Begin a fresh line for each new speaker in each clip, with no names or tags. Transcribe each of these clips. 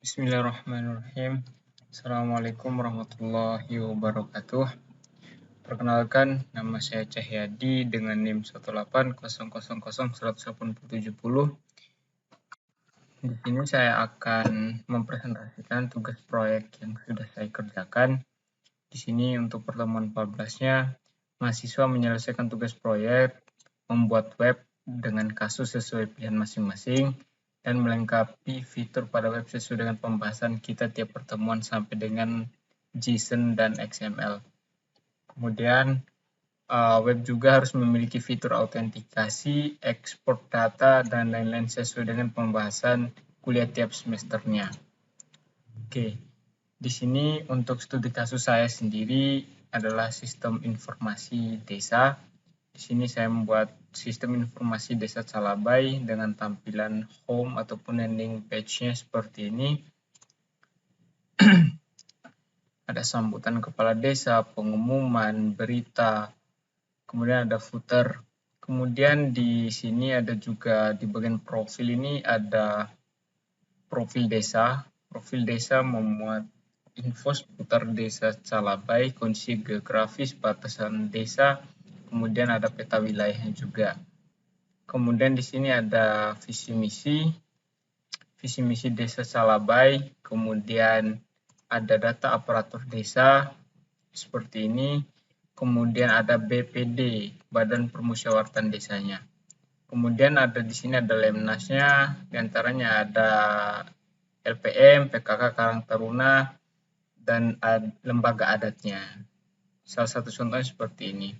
Bismillahirrahmanirrahim. Assalamualaikum warahmatullahi wabarakatuh. Perkenalkan, nama saya Cahyadi dengan NIM 18000018070. Di sini saya akan mempresentasikan tugas proyek yang sudah saya kerjakan. Di sini untuk pertemuan 14-nya, mahasiswa menyelesaikan tugas proyek, membuat web dengan kasus sesuai pilihan masing-masing, dan melengkapi fitur pada web sesuai dengan pembahasan kita tiap pertemuan sampai dengan JSON dan XML. Kemudian web juga harus memiliki fitur autentikasi, ekspor data, dan lain-lain sesuai dengan pembahasan kuliah tiap semesternya. Oke, di sini untuk studi kasus saya sendiri adalah sistem informasi desa. Di sini saya membuat sistem informasi desa Calabai dengan tampilan home ataupun landing page-nya seperti ini. Ada sambutan kepala desa, pengumuman, berita, kemudian ada footer. Kemudian di sini ada juga di bagian profil ini ada profil desa. Profil desa memuat info seputar desa Calabai, kondisi geografis, batasan desa, kemudian ada peta wilayahnya juga. Kemudian di sini ada visi misi desa Calabai, kemudian ada data aparatur desa seperti ini, kemudian ada BPD, Badan Permusyawaratan Desanya. Kemudian ada di sini ada Lemnasnya, diantaranya ada LPM, PKK Karang Taruna, dan lembaga adatnya. Salah satu contohnya seperti ini.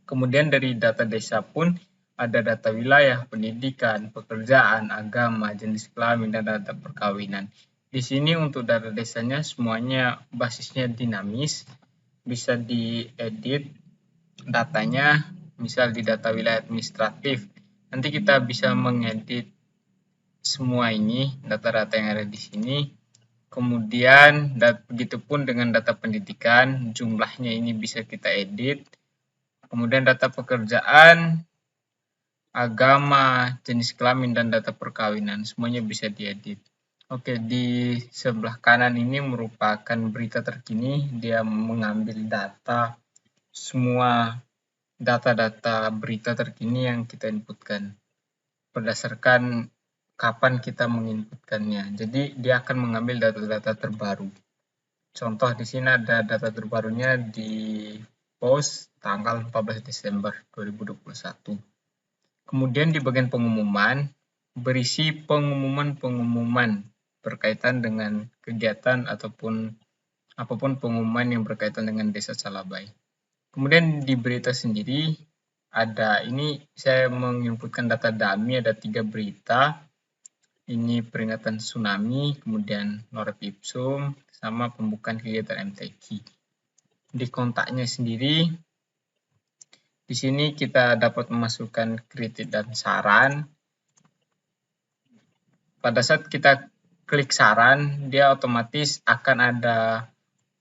Kemudian dari data desa pun ada data wilayah, pendidikan, pekerjaan, agama, jenis kelamin, dan data perkawinan. Di sini untuk data desanya semuanya basisnya dinamis, bisa diedit datanya, misal di data wilayah administratif. Nanti kita bisa mengedit semua ini, data-data yang ada di sini. Kemudian begitupun dengan data pendidikan, jumlahnya ini bisa kita edit. Kemudian data pekerjaan, agama, jenis kelamin, dan data perkawinan, semuanya bisa diedit. Oke, di sebelah kanan ini merupakan berita terkini. Dia mengambil data, semua data-data berita terkini yang kita inputkan berdasarkan kapan kita menginputkannya. Jadi dia akan mengambil data-data terbaru. Contoh di sini ada data terbarunya di post tanggal 14 Desember 2021. Kemudian di bagian pengumuman, berisi pengumuman-pengumuman berkaitan dengan kegiatan ataupun apapun pengumuman yang berkaitan dengan desa Calabai. Kemudian di berita sendiri, ada ini saya menginputkan data dummy, ada 3 berita. Ini peringatan tsunami, kemudian Norep Ipsum, sama pembukaan kegiatan MTQ. Di kontaknya sendiri, di sini kita dapat memasukkan kritik dan saran. Pada saat kita klik saran, dia otomatis akan ada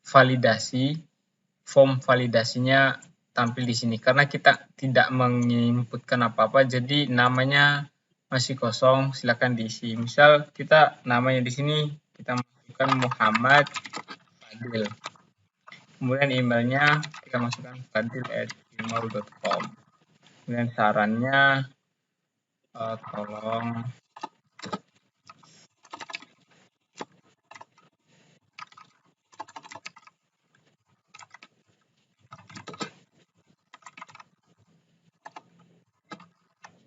validasi, form validasinya tampil di sini. Karena kita tidak menginputkan apa-apa, jadi namanya masih kosong, silakan diisi. Misal kita namanya di sini kita masukkan Muhammad Fadil. Kemudian emailnya kita masukkan fadil@gmail.com. Kemudian sarannya tolong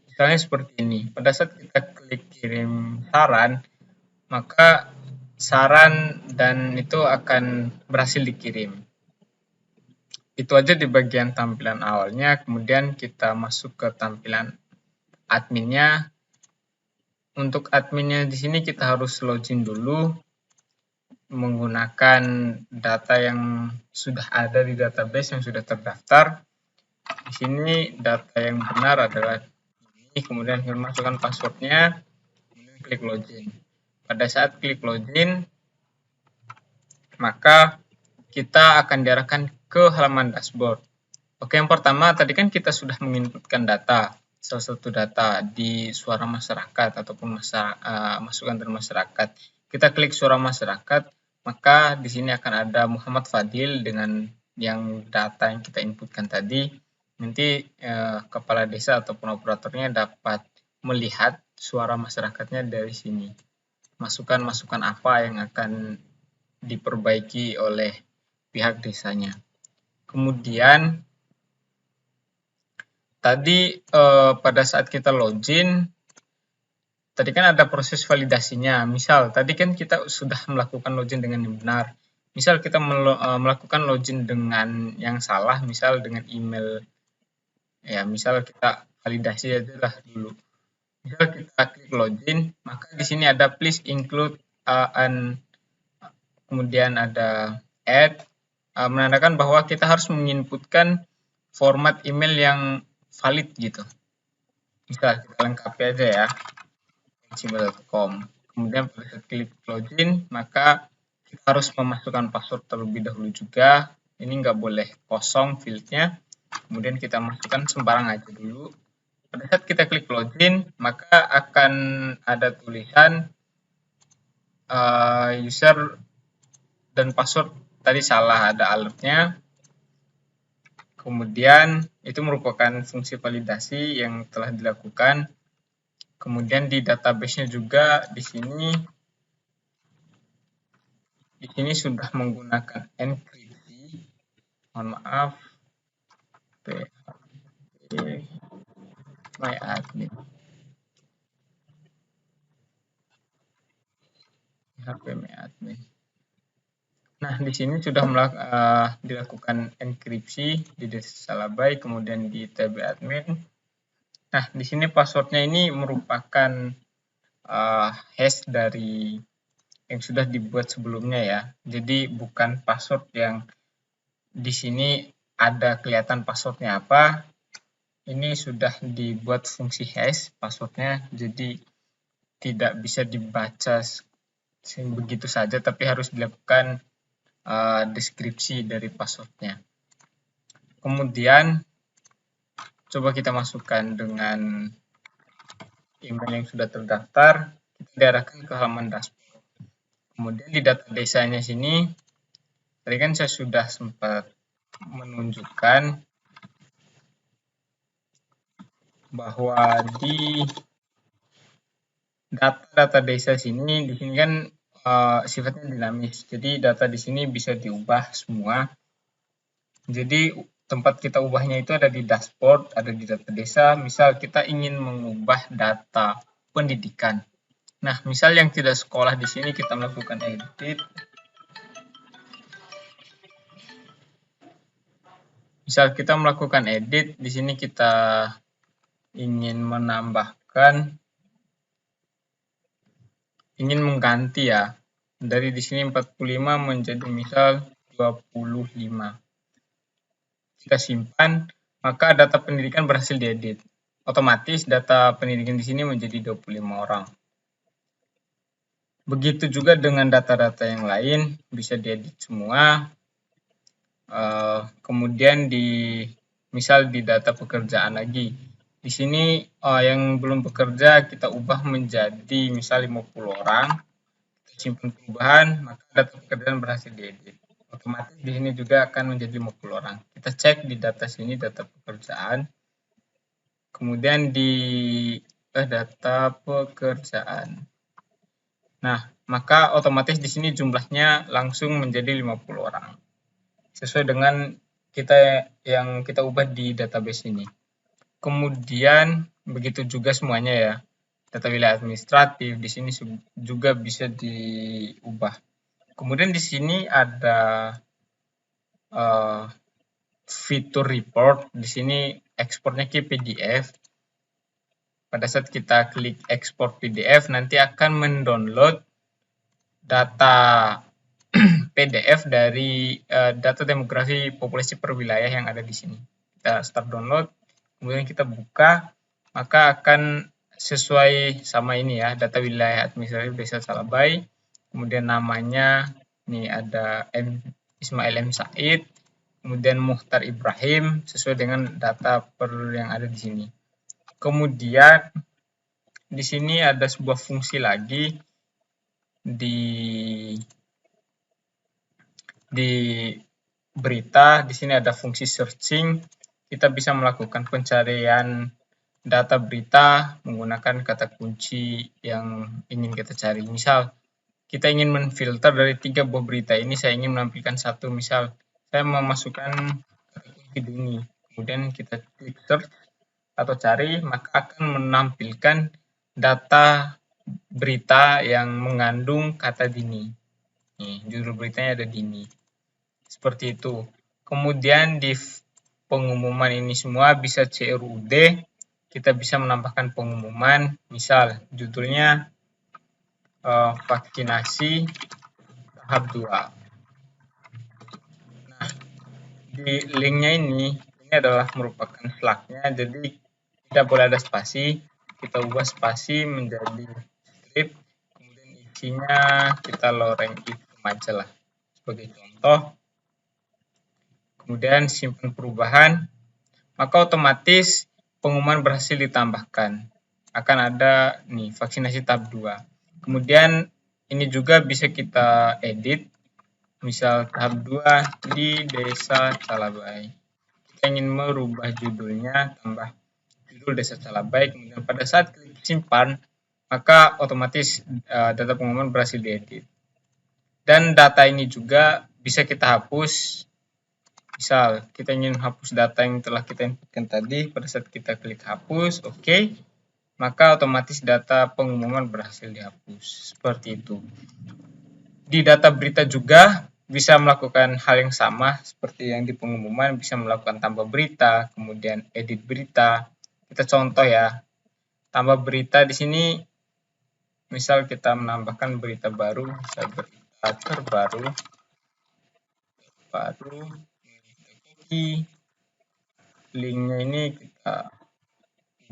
misalnya seperti ini. Pada saat kita klik kirim saran, maka saran dan itu akan berhasil dikirim. Itu aja di bagian tampilan awalnya. Kemudian kita masuk ke tampilan adminnya. Untuk adminnya di sini kita harus login dulu menggunakan data yang sudah ada di database yang sudah terdaftar. Di sini data yang benar adalah ini, kemudian kita masukkan passwordnya, kemudian klik login. Pada saat klik login, maka kita akan diarahkan ke halaman dashboard. Oke, yang pertama tadi kan kita sudah menginputkan data, salah satu data di suara masyarakat ataupun masukan dari masyarakat. kita klik suara masyarakat, maka di sini akan ada Muhammad Fadil dengan yang data yang kita inputkan tadi. Nanti kepala desa ataupun operatornya dapat melihat suara masyarakatnya dari sini. Masukan-masukan apa yang akan diperbaiki oleh pihak desanya. Kemudian tadi pada saat kita login, tadi kan ada proses validasinya. Misal tadi kan kita sudah melakukan login dengan yang benar. Misal kita melakukan login dengan yang salah, misal dengan email, ya misal kita validasi aja lah dulu. Misal kita klik login, maka di sini ada please include kemudian ada add, menandakan bahwa kita harus menginputkan format email yang valid gitu. Misal kita lengkapi aja ya, gmail.com. Kemudian pada saat klik login, maka kita harus memasukkan password terlebih dahulu juga. Ini nggak boleh kosong fieldnya. Kemudian kita masukkan sembarang aja dulu. Pada saat kita klik login, maka akan ada tulisan user dan password tadi salah, ada alertnya. Kemudian itu merupakan fungsi validasi yang telah dilakukan. Kemudian di database-nya juga di sini sudah menggunakan enkripsi. Mohon maaf, PHP my admin. PHP my admin. Nah, di sini sudah dilakukan enkripsi di Desa Salabai, kemudian di TB admin. Nah, di sini passwordnya ini merupakan hash dari yang sudah dibuat sebelumnya ya. Jadi bukan password yang di sini ada kelihatan passwordnya apa. Ini sudah dibuat fungsi hash passwordnya, jadi tidak bisa dibaca begitu saja, tapi harus dilakukan deskripsi dari passwordnya. Kemudian coba kita masukkan dengan email yang sudah terdaftar, kita diarahkan ke halaman dashboard. Kemudian di data desanya sini, tadi kan saya sudah sempat menunjukkan bahwa di data desa sini, di sini kan sifatnya dinamis. Jadi data di sini bisa diubah semua. Jadi tempat kita ubahnya itu ada di dashboard, ada di data desa. Misal kita ingin mengubah data pendidikan. Nah, misal yang tidak sekolah di sini kita melakukan edit. Misal kita melakukan edit, di sini kita ingin menambahkan, ingin mengganti ya, dari di sini 45 menjadi misal 25. Kita simpan, maka data pendidikan berhasil diedit. Otomatis data pendidikan di sini menjadi 25 orang. Begitu juga dengan data-data yang lain, bisa diedit semua. Kemudian misal di data pekerjaan lagi. Di sini yang belum bekerja kita ubah menjadi misal 50 orang. Kita simpan perubahan, maka data pekerjaan berhasil diedit. Otomatis di sini juga akan menjadi 50 orang. Kita cek di data sini data pekerjaan. Kemudian di data pekerjaan. Nah, maka otomatis di sini jumlahnya langsung menjadi 50 orang. Sesuai dengan yang kita ubah di database ini. Kemudian begitu juga semuanya ya. Data wilayah administratif di sini juga bisa diubah. Kemudian di sini ada fitur report. Di sini ekspornya ke PDF. Pada saat kita klik ekspor PDF, nanti akan mendownload data PDF dari data demografi populasi per wilayah yang ada di sini. Kita start download, kemudian kita buka, maka akan sesuai sama ini ya, data wilayah administratif Desa Salabai. Kemudian namanya, ini ada Ismail M. Said, kemudian Muhtar Ibrahim, sesuai dengan data yang ada di sini. Kemudian di sini ada sebuah fungsi lagi, di berita, di sini ada fungsi searching. Kita bisa melakukan pencarian data berita menggunakan kata kunci yang ingin kita cari. Misal, kita ingin menfilter dari 3 buah berita ini, saya ingin menampilkan satu. Misal, saya memasukkan kata kunci Dini, kemudian kita klik search atau cari, maka akan menampilkan data berita yang mengandung kata Dini. Nih, judul beritanya ada Dini. Seperti itu. Kemudian di pengumuman ini semua bisa CRUD, kita bisa menambahkan pengumuman, misal judulnya vaksinasi tahap 2. Nah, di linknya ini adalah merupakan flagnya, jadi tidak boleh ada spasi. Kita ubah spasi menjadi strip, kemudian isinya kita loreng hitam aja lah sebagai contoh. Kemudian simpan perubahan, maka otomatis pengumuman berhasil ditambahkan. Akan ada nih vaksinasi tahap 2. Kemudian ini juga bisa kita edit, misal tahap 2 di Desa Calabai. Kita ingin merubah judulnya, tambah judul Desa Calabai, kemudian pada saat klik simpan, maka otomatis data pengumuman berhasil diedit. Dan data ini juga bisa kita hapus. Misal, kita ingin hapus data yang telah kita inputkan tadi, pada saat kita klik hapus, oke, maka otomatis data pengumuman berhasil dihapus. Seperti itu. Di data berita juga bisa melakukan hal yang sama seperti yang di pengumuman, bisa melakukan tambah berita, kemudian edit berita. Kita contoh ya, tambah berita di sini, misal kita menambahkan berita baru, misal berita terbaru, linknya ini kita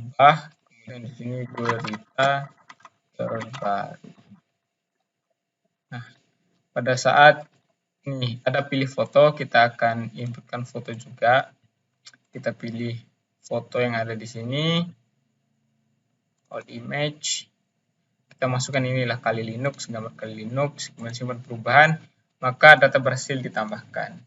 ubah, kemudian di sini berita terbaru. Nah, pada saat ini ada pilih foto, kita akan inputkan foto juga. Kita pilih foto yang ada di sini, all image. Kita masukkan inilah Kali Linux, gambar Kali Linux, kemudian simpan perubahan, maka data berhasil ditambahkan.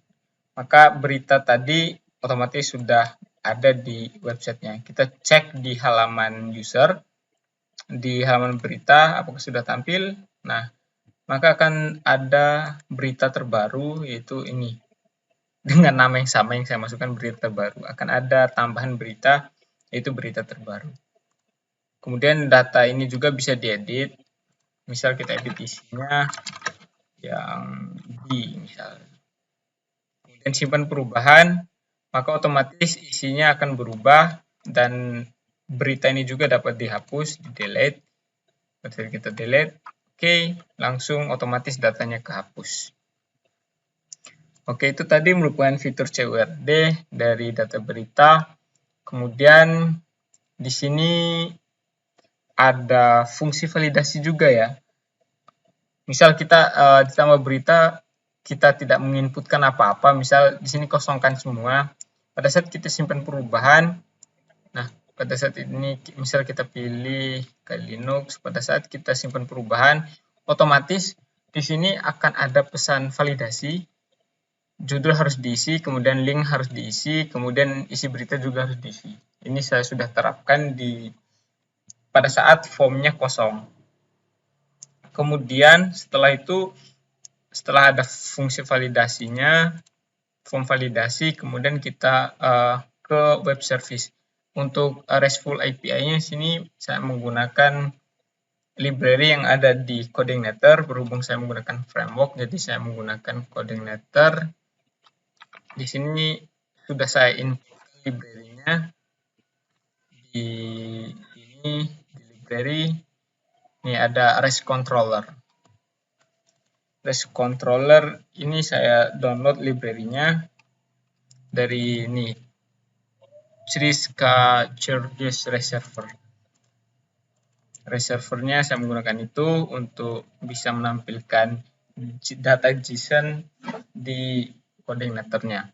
Maka berita tadi otomatis sudah ada di websitenya. Kita cek di halaman user, di halaman berita apakah sudah tampil. Nah, maka akan ada berita terbaru, yaitu ini. Dengan nama yang sama yang saya masukkan, berita terbaru. Akan ada tambahan berita, yaitu berita terbaru. Kemudian data ini juga bisa diedit. Misal kita edit isinya yang di misal. Kemudian simpan perubahan, maka otomatis isinya akan berubah dan berita ini juga dapat dihapus, di delete. Ketika kita delete, oke, langsung otomatis datanya kehapus. Oke, itu tadi merupakan fitur CURD dari data berita. Kemudian di sini ada fungsi validasi juga ya. Misal kita ditambah berita, kita tidak menginputkan apa-apa, misal di sini kosongkan semua. Pada saat kita simpan perubahan, nah pada saat ini misal kita pilih ke Linux, pada saat kita simpan perubahan, otomatis di sini akan ada pesan validasi, judul harus diisi, kemudian link harus diisi, kemudian isi berita juga harus diisi. Ini saya sudah terapkan pada saat formnya kosong. Kemudian setelah itu, setelah ada fungsi validasinya, form validasi, kemudian kita ke web service. Untuk RESTful API-nya sini saya menggunakan library yang ada di CodingNetter. Berhubung saya menggunakan framework, jadi saya menggunakan CodingNetter. Di sini sudah saya input library-nya di library. Ini ada REST controller. REST controller ini saya download library-nya dari ini Sriska Charges Reserver. Reservernya saya menggunakan itu untuk bisa menampilkan data JSON di CodingNetter-nya.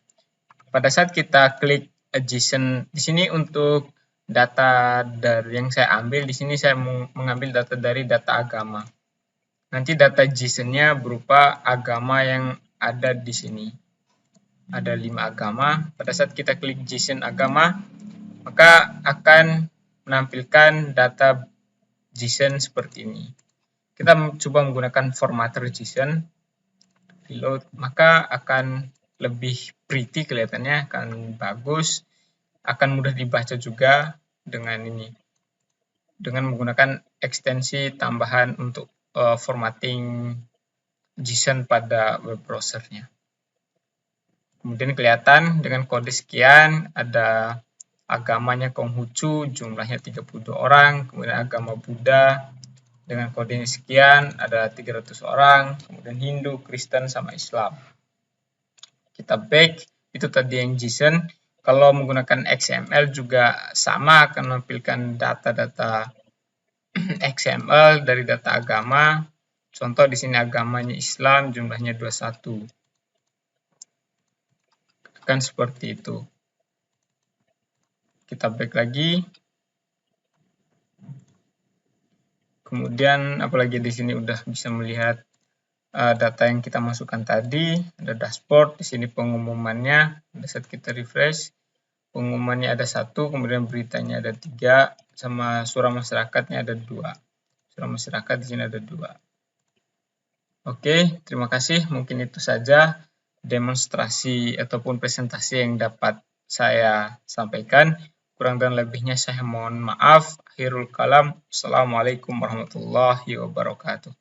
Pada saat kita klik JSON di sini untuk data dari yang saya ambil, di sini saya mengambil data dari data agama. Nanti data JSON-nya berupa agama yang ada di sini. Ada 5 agama. Pada saat kita klik JSON agama, maka akan menampilkan data JSON seperti ini. Kita coba menggunakan formatter JSON, reload, maka akan lebih pretty kelihatannya, akan bagus, akan mudah dibaca juga dengan ini. Dengan menggunakan ekstensi tambahan untuk formatting JSON pada web browsernya. Kemudian kelihatan dengan kode sekian, ada agamanya Konghucu, jumlahnya 32 orang, kemudian agama Buddha dengan kodenya sekian, ada 300 orang, kemudian Hindu, Kristen, sama Islam. Kita back, itu tadi yang JSON. Kalau menggunakan XML juga sama, akan menampilkan data-data XML dari data agama. Contoh di sini agamanya Islam, jumlahnya 21. Akan seperti itu. Kita back lagi. Kemudian apalagi di sini udah bisa melihat data yang kita masukkan tadi. Ada dashboard, di sini pengumumannya. Pada saat kita refresh, pengumumannya ada 1, kemudian beritanya ada 3, sama surah masyarakatnya ada 2. Surah masyarakat di sini ada 2. Oke, terima kasih. Mungkin itu saja demonstrasi ataupun presentasi yang dapat saya sampaikan. Kurang dan lebihnya saya mohon maaf. Akhirul kalam. Assalamualaikum warahmatullahi wabarakatuh.